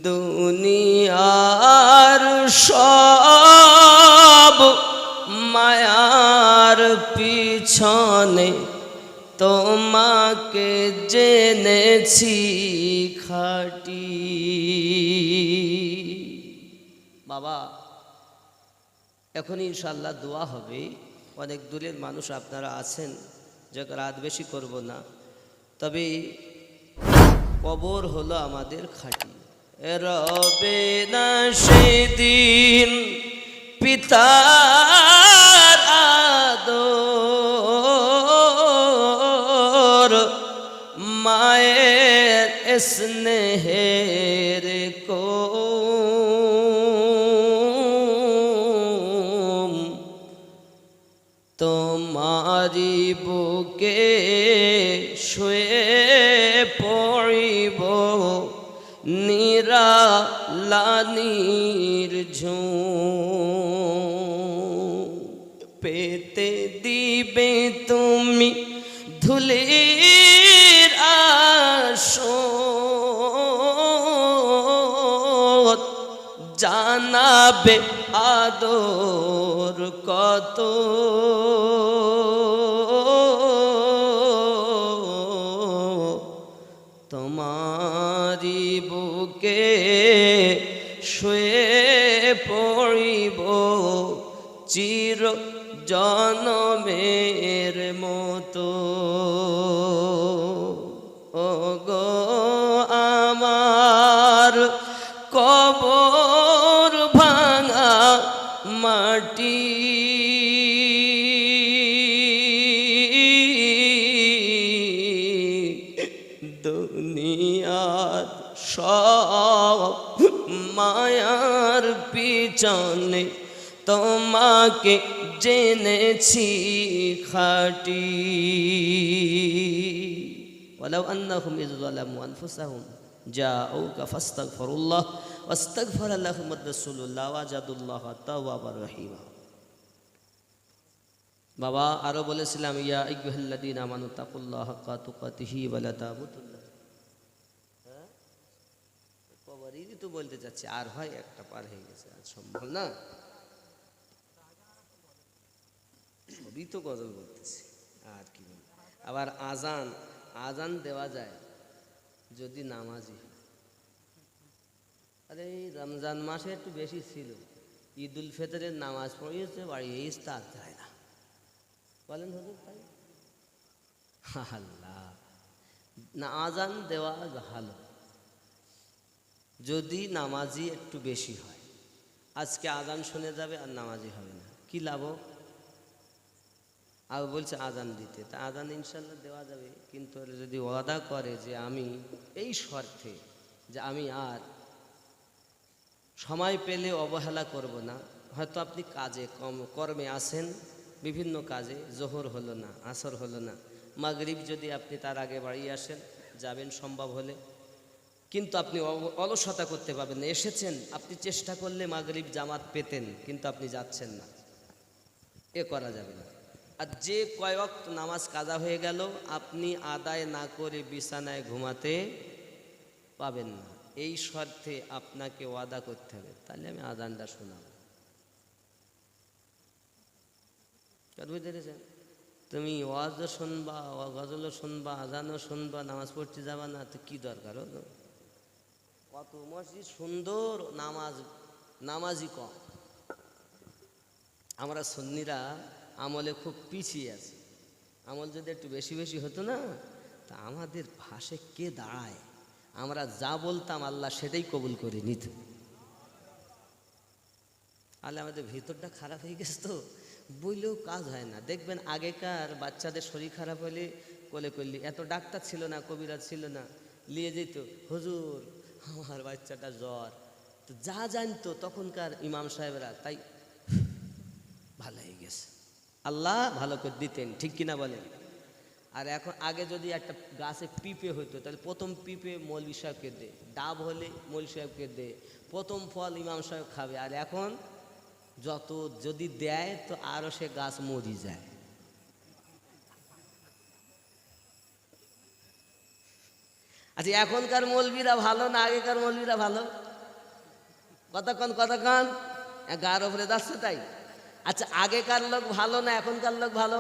দুনিয়ার সব মায়ার পিছনে তোমাকে জেনেছি খাঁটি। বাবা এখন ইনশাআল্লাহ দোয়া হবে। অনেক দূরের মানুষ আপনারা আছেন, যে রাত বেশি করব না, তবে কবর হলো আমাদের খাঁটি। রবে না সেদিন পিতার আদর, মায়ের স্নেহের কোম, তোমারি বুকে শুয়ে পড়িব নিরালানির ঝুম। পেতে দিবে তুমি ধুলির আসর, জানাবে আদর কত, তোমারি বুকে শুয়ে পড়িব চির জনমের মতো। ও গো আমার কবর ভাঙা মাটি, দুনিয়ার সব মায়ার পিছনে তোমাকে জেনেছি খাঁটি। ওয়ালাউ আন্নাহুম ইয যালামু আনফুসাহুম জাউকা ফাস্তাগফিরুল্লাহ ওয়াস্তাগফারা লাহুমুর রাসূলুল্লাহ ওয়াজাদুল্লাহা তাওয়াবার রহিমা। বাবা আরো বলেছিলাম, ইয়া আইয়ুহাল্লাযীনা আমানু তাকুল্লাহা হাক্কা তুকাতিহি ওয়া লা তামুতুন্না। হ্যাঁ, কবরই তো বলতে যাচ্ছি, আর হয় একটা পার হয়ে গেছে, আর সম্ভব না, সবই তো গজল বলতেছি আর কি বল। আবার আজান আজান দেওয়া যায় যদি নামাজি হয়। আরে এই রমজান মাসে একটু বেশি ছিল, ঈদ উল ফিতরের নামাজ পড়িয়েছে বাড়ি এই তার যায় না, বলেন হুজুর তাই? আল্লাহ, না আজান দেওয়া ভালো যদি নামাজি একটু বেশি হয়। আজকে আজান শুনে যাবে আর নামাজি হবে না, কি লাভ? আর বলছে আজান দিতে, তা আজান ইনশাল্লাহ দেওয়া যাবে, কিন্তু যদি ওয়াদা করে যে আমি এই শর্তে যে আমি আর সময় পেলে অবহেলা করব না। হয়তো আপনি কাজে কর্মে আছেন, বিভিন্ন কাজে, জোহর হলো না, আসর হলো না, মাগরিব যদি আপনি তার আগে বাড়ি আসেন, যাবেন সম্ভব হলে, কিন্তু আপনি অলসতা করতে পারবেন না। এসেছেন, আপনি চেষ্টা করলে মাগরিব জামাত পেতেন, কিন্তু আপনি যাচ্ছেন না, এ করা যাবে না। আর যে কয় ওয়াক্ত নামাজ কাজা হয়ে গেল আপনি আদায় না করে বিছানায় ঘুমাতে পাবেন না, এই শর্তে আপনাকে ওয়াদা করতে হবে, তাহলে আমি আজানটা শোনাব। বুঝতে পেরেছেন? তুমি ওয়াজও শুনবা, গজলও শুনবা, আজানও শুনবা, নামাজ পড়তে যাবা না, তো কি দরকার? কত মসজিদ সুন্দর, নামাজি কম। আমরা সুন্নিরা আমলে খুব পিছিয়ে আছি। আমল যদি একটু বেশি বেশি হতো না, তা আমাদের ভাষে কে দাঁড়ায়, আমরা যা বলতাম আল্লাহ সেটাই কবুল করে নিত। তাহলে আমাদের ভিতরটা খারাপ হয়ে গেছে, তো বললেও কাজ হয় না। দেখবেন আগেকার বাচ্চাদের শরীর খারাপ হলে কোলে করলি, এত ডাক্তার ছিল না, কবিরাজ ছিল না, নিয়ে যেত, হুজুর আমার বাচ্চাটা জ্বর, তো যা জানতো তখনকার ইমাম সাহেবরা, তাই ভালো হয়ে গেছে, আল্লাহ ভালো করে দিতেন, ঠিক কিনা বলেন? আর এখন আগে যদি একটা গাছে পিঁপে হইতো, তাহলে প্রথম পিঁপে মৌলভী সাহেবকে দে, ডাব হলে মৌলভী সাহেবকে দে, প্রথম ফল ইমাম সাহেব খাবে। আর এখন যত যদি দেয় তো আরও সে গাছ মরি যায়। আচ্ছা, এখনকার মৌলবীরা ভালো না আগেকার মৌলবীরা ভালো? কতক্ষণ গার উপরে যাচ্ছে তাই। আচ্ছা, আগেকার লোক ভালো না এখনকার লোক ভালো?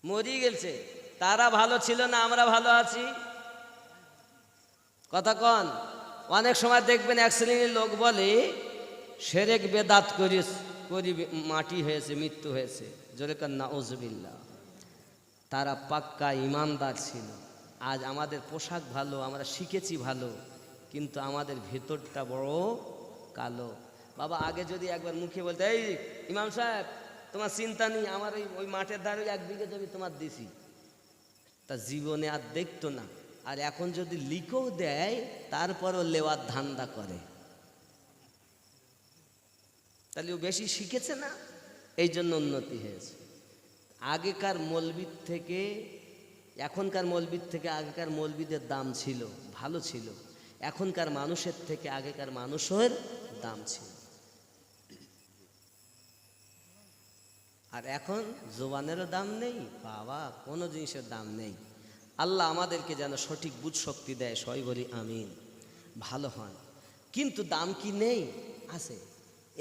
মরি গেছে, তারা ভালো ছিল না আমরা ভালো আছি? কতক্ষণ? অনেক সময় দেখবেন এক শ্রেণীর লোক বলে শিরক বেদাত করি মাটি হয়েছে, মৃত্যু হয়েছে, জোরে কান নাউজুবিল্লাহ। তারা পাক্কা ইমানদার ছিল। আজ আমাদের পোশাক ভালো, আমরা শিখেছি ভালো, কিন্তু আমাদের ভেতরটা বড় কালো। বাবা আগে যদি একবার মুখে বলতে, এই ইমাম সাহেব তোমার চিন্তা নেই, আমার ওই মাঠের ধারে 1 বিঘে জমি তোমার দিছি, তা জীবনে আর দেখতো না। আর এখন যদি লিখেও দেয় তারপরও লেওয়ার ধান্দা করে, তাহলে ও বেশি শিখেছে না, এই জন্য উন্নতি হয়েছে। আগেকার মৌলবীর থেকে এখনকার মৌলবীর থেকে আগেকার মৌলবীদের দাম ছিল, ভালো ছিল। এখনকার মানুষের থেকে আগেকার মানুষের দাম ছিল। আর এখন জোবানেরও দাম নেই, বাবা কোনো জিনিসের দাম নেই। আল্লাহ আমাদেরকে যেন সঠিক বুঝ শক্তি দেয়, সবাই বলি আমিন। ভালো হন, কিন্তু দাম কি নেই? আছে।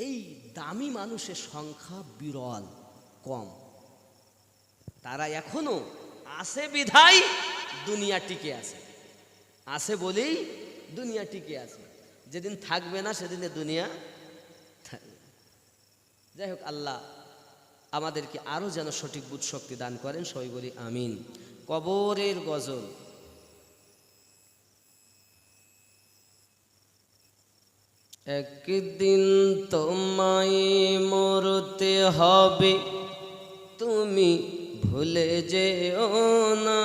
এই দামি মানুষের সংখ্যা বিরল কম, তারা এখনো আছে বিধায় দুনিয়া টিকে আছে, আছে বলেই দুনিয়া টিকে আছে। যেদিন থাকবে না সেদিনে দুনিয়া থাকবে। যাই হোক, আল্লাহ আমাদেরকে আরো যেন সঠিক বুঝ শক্তি দান করেন, সবাই বলি আমিন। কবরের গজল। একদিন তোমায় মরতে হবে, তুমি ভুলে যেও না।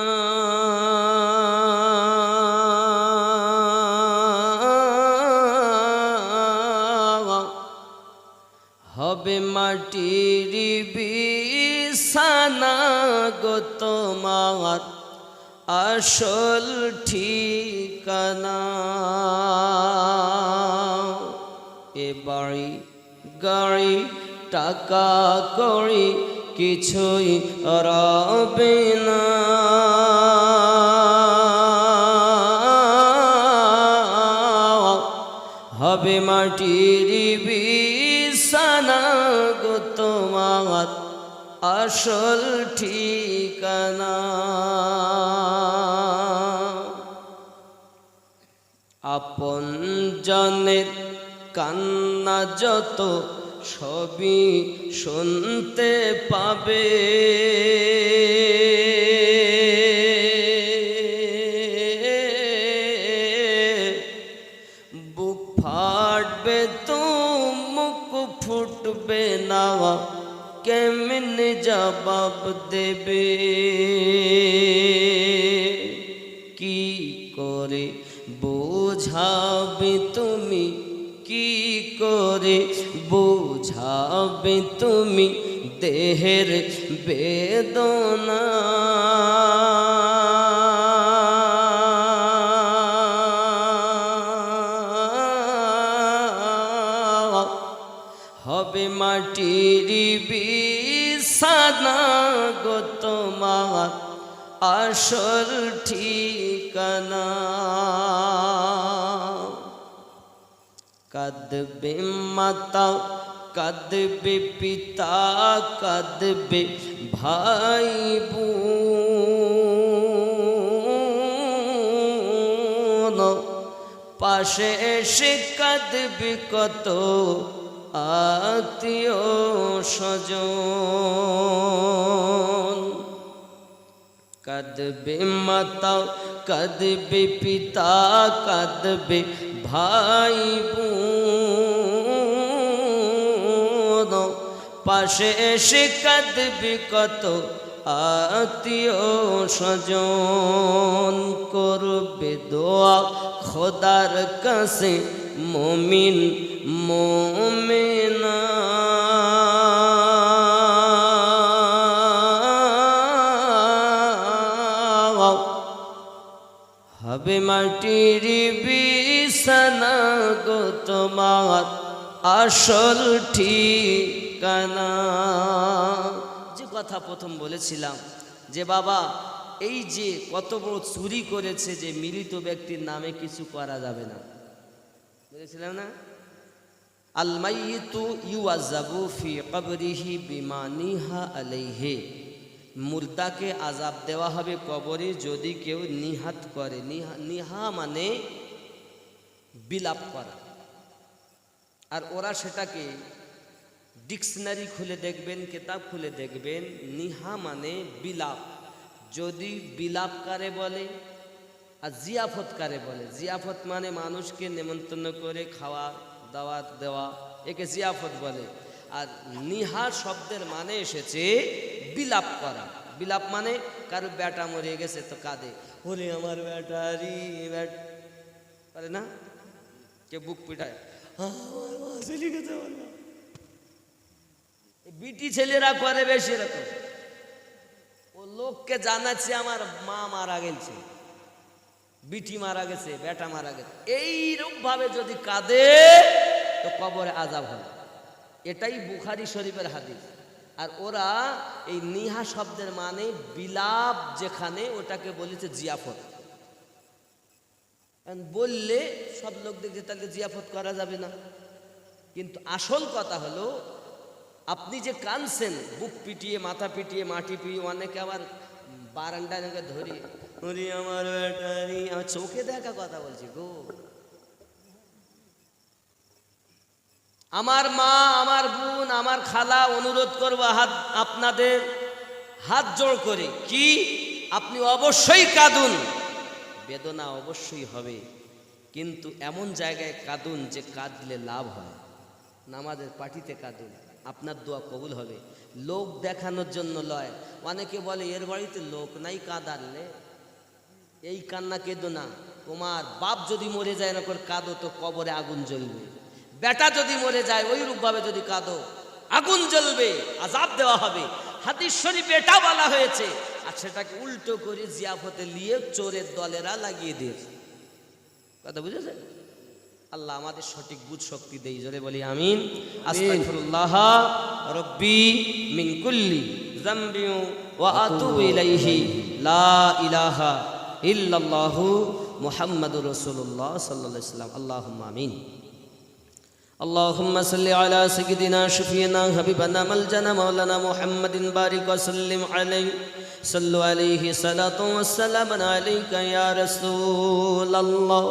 হবে মাটির বিছানা গো তোমার আসল ঠিকানা। এ বাড়ি গাড়ি টাকা কড়ি কিছুই রবে না। হবে মাটির বিছানা গো তোমার আসল ঠিকানা। আপন জনের কান্না যত সবই শুনতে পাবে। বুক ফাটবে তো মুখ ফুটবে না, কেমনে জবাব দেবে? কি করে বোঝাবে তুমি, কি করে বোঝাবে তুমি দেহের বেদনা? হবে মাটির বিছানা গো তোমার আসল ঠিকানা। কাঁদবে মাতা, কাঁদবে পিতা, কাঁদবে ভাই বোন। পাশে এসে কাঁদবে কত আত্মীয় স্বজন। কাঁদবে মাতা, কাঁদবে পিতা, কাঁদবে ভাই বোন। পাশে এসে কাঁদবে কত আত্মীয় স্বজন। করবে দোয়া খোদার কাছে মুমিন মুমিনা। হবে মাটির বিছানা গো তোমার আসল ঠিকানা। যে কথা প্রথম বলেছিলাম যে বাবা এই যে কত বড় চুরি করেছে যে মৃত ব্যক্তির নামে কিছু করা যাবে না, বুঝেছিলাম না? আল মাইয়িতু ইউআযাবু ফি কবরিহি বিমা নিহা আলাইহি, মুর্দাকে আযাব দেওয়া হবে কবরে যদি কেউ নিহাত করে। নিহা মানে বিলাপ করা। আর ওরা সেটাকে ডিকশনারি খুলে দেখবেন, কিতাব খুলে দেখবেন, নিহা মানে বিলাপ। যদি বিলাপ কারে বলে আর জিয়াফত কারে বলে। জিয়াফত মানে মানুষকে নেমন্তন্ন করে খাওয়া দাওয়াত দেওয়া, একে জিয়াফত বলে। আর নিহা শব্দের মানে এসেছে বিলাপ করা। বিলাপ মানে কারো বেটা মরে গেছে তো কাঁদে, ওরে আমার বেটারি ব্যাট পারে না, কে বুক পিটায়, বিটি ছেলেরা করে বেশি এরকম। ও লোককে জানাচ্ছে আমার মা মারা গেছে, বিটি মারা গেছে, বেটা মারা গেছে। এইরূপ ভাবে যদি কাঁদে তো কবরে আযাব হবে। এটাই বুখারী শরীফের হাদিস। আর ওরা এই নিহা শব্দের মানে বিলাপ যেখানে, ওটাকে বলেছে জিয়াফত। বললে সব লোক দেখছে তাহলে জিয়াফত করা যাবে না। কিন্তু আসল কথা হলো, আপনি যে কাঁদছেন বুক পিটিয়ে, মাথা পিটিয়ে, মাটি পিটিয়ে, অনেকে আবার বারান্দায় ধরি আমার ব্যাটারি, আমার চোখে দেখা কথা বলছি গো। আমার মা, আমার বোন, আমার খালা, অনুরোধ করবো আপনাদের হাত জোড় করে, কি আপনি অবশ্যই কাঁদুন, বেদনা অবশ্যই হবে, কিন্তু এমন জায়গায় কাঁদুন যে কাঁদলে লাভ হয়। নামাজের পার্টিতে কাঁদুন, আপনার দোয়া কবুল হবে। লোক দেখানোর জন্য লয়। অনেকে বলে এর বাড়িতে লোক নাই কাঁদালে, এই কান্না কেঁদো না। তোমার বাপ যদি মরে যায় না করে কাঁদো তো কবরে আগুন জ্বলবে। বেটা যদি মরে যায় ওই রূপভাবে যদি কাঁদো আগুন জ্বলবে, আযাব দেওয়া হবে। হাদিস শরীফে এটা বলা হয়েছে। আর সেটাকে উল্টো করে জিয়াফতে নিয়ে চোরের দলেরা লাগিয়ে দিয়েছে। কথা বুঝেছেন? আল্লাহ আমাদের সঠিক বুঝ শক্তি দেই, জোরে বলি আমিন। আস্তাগফিরুল্লাহ রাব্বি মিন কুল্লি যামবি ওয়া আতুবু ইলাইহি, লা ইলাহা ইল্লাল্লাহু মুহাম্মাদুর রাসূলুল্লাহ সাল্লাল্লাহু আলাইহি ওয়াসাল্লাম। আল্লাহুম্মা আমিন। اللهم صل على سيدنا شفينا حبيبنا ملجنا مولانا محمد بارك وسلم عليه صلوا عليه صلاة والسلام عليك يا رسول الله।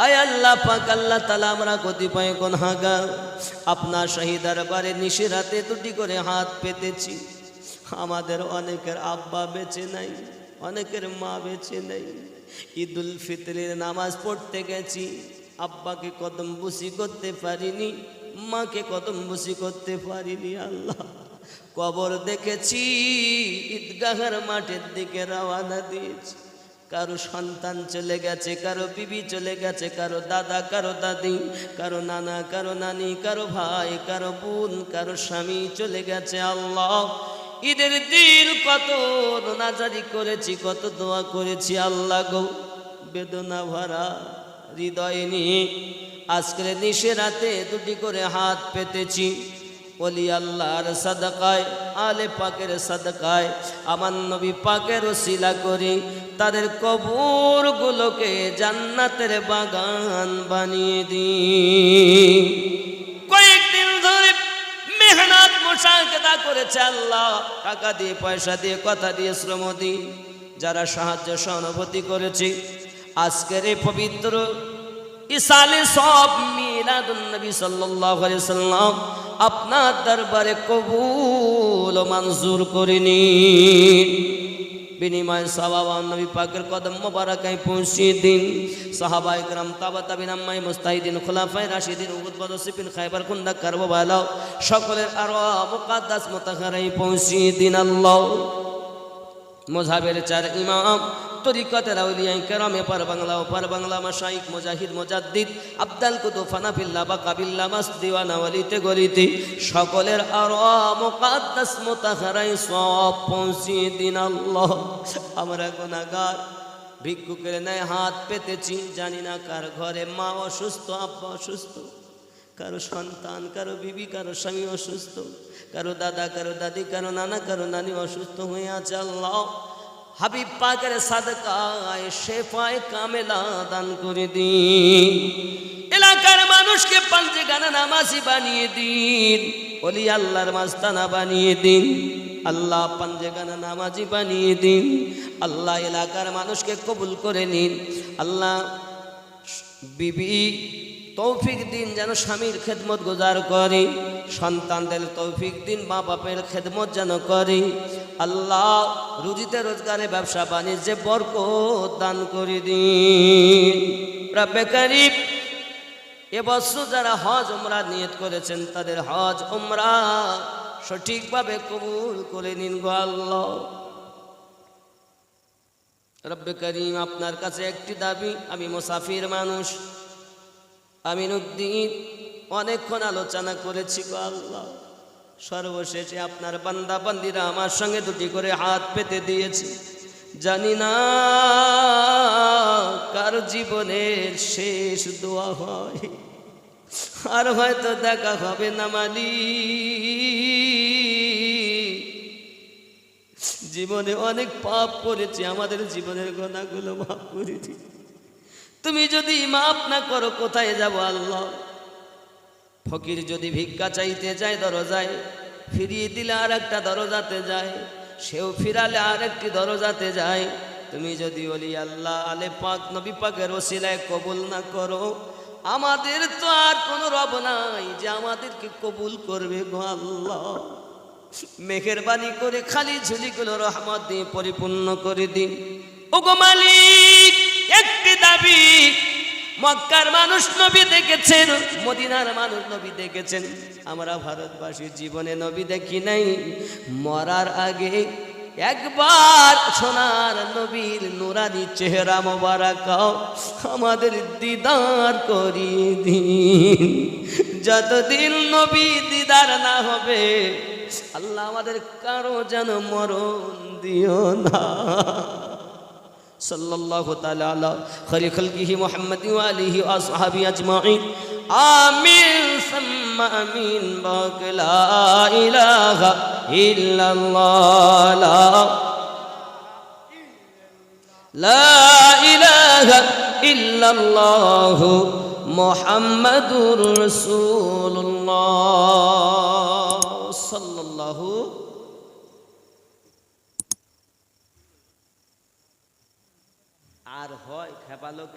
আয় আল্লাহ পাক, আল্লাহ তাআলা আমরা কতিপয় গুনাহগার আপনার শাহী দরবারে নিশিরাতে দুটি করে হাত পেতেছি। আমাদের অনেকের আব্বা বেঁচে নাই, অনেকের মা বেঁচে নাই। ঈদুল ফিতরের নামাজ পড়তে গেছি, আব্বাকে কদম বুসি করতে পারিনি, মাকে কদম বুসি করতে পারিনি। আল্লাহ কবর দেখেছি, ঈদগাহের মাঠের দিকে রওনা দিয়েছি। কারো সন্তান চলে গেছে, কারো বিবি চলে গেছে, কারো দাদা, কারো দাদি, কারো নানা, কারো নানি, কারো ভাই, কারো বোন, কারো স্বামী চলে গেছে। আল্লাহ ঈদের দিন কত নাজারি করেছি, কত দোয়া করেছি। আল্লাহ গো, বেদনা ভরা হৃদয় নিয়ে আজকের নিশিরাতে দুটি করে হাত পেতেছি। ওলি আল্লাহর সাদাকায়, আলে পাকের সাদাকায়, আমার নবী পাকের ওসিলা করে তাদের কবরগুলোকে জান্নাতের বাগান বানিয়ে দিন। কয়েকদিন ধরে মেহনত মুশাহাদা করেছে আল্লাহ, টাকা দিয়ে, পয়সা দিয়ে, কথা দিয়ে, শ্রম দিয়ে, যারা সাহায্য সহানুভূতি করেছে। আজকের এই পবিত্র ইসালে সব মিলাদুন নবী সাল্লাল্লাহু আলাইহি সাল্লাম আপনার দরবারে কবুল ও মঞ্জুর করে নিন। বিনিময় সওয়াব নবী পাকের কদম মোবারকায় পৌঁছিয়ে দিন। সাহাবায়ে কেরাম, তাবা তাবিন, আম্মায়ে মুস্তাহিদিন, খুলাফায়ে রাশিদিন, উহুদ, বদর, সিফিন, খায়বার, খুন্দক, কারবালা সকলের আরওয়াহ মুকাদ্দাস মুতাহহারায় পৌঁছিয়ে দিন। আল্লাহ মযহাবের চার ইমাম, তরিকতের আউলিয়ায়ে কেরামে পার বাংলা ও পার বাংলা মাশাইখ, মুজাহিদ, মুজাদ্দিদ, আব্দাল কুতুব, ফানাফিল্লাহ, বাকাবিল্লাহ, মাসদিওয়ানা, ওয়ালিতে গলিতে সকলের আরওয়াহ মুকাদ্দাস মুতাহহারায় সওয়াব পৌঁছিয়ে দিন। আল্লাহ আমরা গুনাহগার, ভিক্ষুকের ন্যায় হাত পেতেছি। জানি না কার ঘরে মা অসুস্থ, আব্বা অসুস্থ, কারো সন্তান, কারো বিবি, কারো স্বামী অসুস্থ, কারো দাদা, কারো দাদি, কারো নানা, কারো নানি অসুস্থ হয়ে আছে। আল্লাহ হাবিব পাকের সাদকায় শেফায়ে কামেলা দান করে দিন। এলাকার মানুষকে পাঞ্জেগানা নামাজি বানিয়ে দিন, ওলি আল্লাহর মাস্তানা বানিয়ে দিন। আল্লাহ পাঞ্জেগানা নামাজি বানিয়ে দিন। আল্লাহ এলাকার মানুষকে কবুল করে নিন। আল্লাহ বিবি তৌফিক দিন যেন স্বামীর খেদমত গুজার করে, সন্তানদের তৌফিক দিন মা বাপের খেদমত যেন করে। আল্লাহ রুজিতে রোজগারে ব্যবসা বাণিজ্যে বরকত দান করে দিন। রব্বে কারীম এবছর যারা হজ উমরা নিয়ত করেছেন তাদের হজ উমরা সঠিকভাবে কবুল করে নিন গো আল্লাহ। রব্বে কারীম আপনার কাছে একটি দাবি, আমি মুসাফির মানুষ, আমিনউদ্দিন অনেকক্ষণ আলোচনা করেছি গো আল্লাহ। সর্বশেষে আপনার বান্দা বান্দিরা আমার সঙ্গে দুটি করে হাত পেতে দিয়েছে। জানি না কার জীবনের শেষ দোয়া হয়, আর হয়তো দেখা হবে না মালিক। জীবনে অনেক পাপ করেছি, আমাদের জীবনের গুনাহগুলো মাফ করে দিই। তুমি যদি মাফ না করো কোথায় যাব আল্লাহ? ফকির যদি ভিক্ষা চাইতে যায় দরজায়, ফিরিয়ে দিলে আর একটা দরজাতে যায়, সেও ফিরালে আর একটি দরজাতে যায়। তুমি যদি ওলি আল্লাহ আলে পাক নবী পাকের ওসিলায় কবুল না করো, আমাদের তো আর কোনো রব নাই যে আমাদেরকে কবুল করবে গো আল্লাহ। মেহেরবানি করে খালি ঝুলিগুলো রহমত দিয়ে পরিপূর্ণ করে দিন ও গো মালিক। একটি দাবি, মক্কার মানুষ নবী দেখেছেন, মদিনার মানুষ নবী দেখেছেন, আমরা ভারতবাসীর জীবনে নবী দেখি নাই। মরার আগে একবার সোনার নবীর নুরানি চেহারা মোবারক আমাদের দিদার করিয়ে দিন। যতদিন নবী দিদার না হবে আল্লাহ আমাদের কারো যেন মরণ দিও না। সাল্লাল্লাহু তাআলা আলা খায়রি খালকিহি মুহাম্মাদি ওয়া আলিহি ওয়া আসহাবিহি আজমাইন। আমিন সুম্মা আমিন। লা ইলাহা ইল্লাল্লাহ, লা ইলাহা ইল্লাল্লাহ মুহাম্মাদুর রাসূলুল্লাহ সাল্লাল্লাহু। আর হয় খেপালোক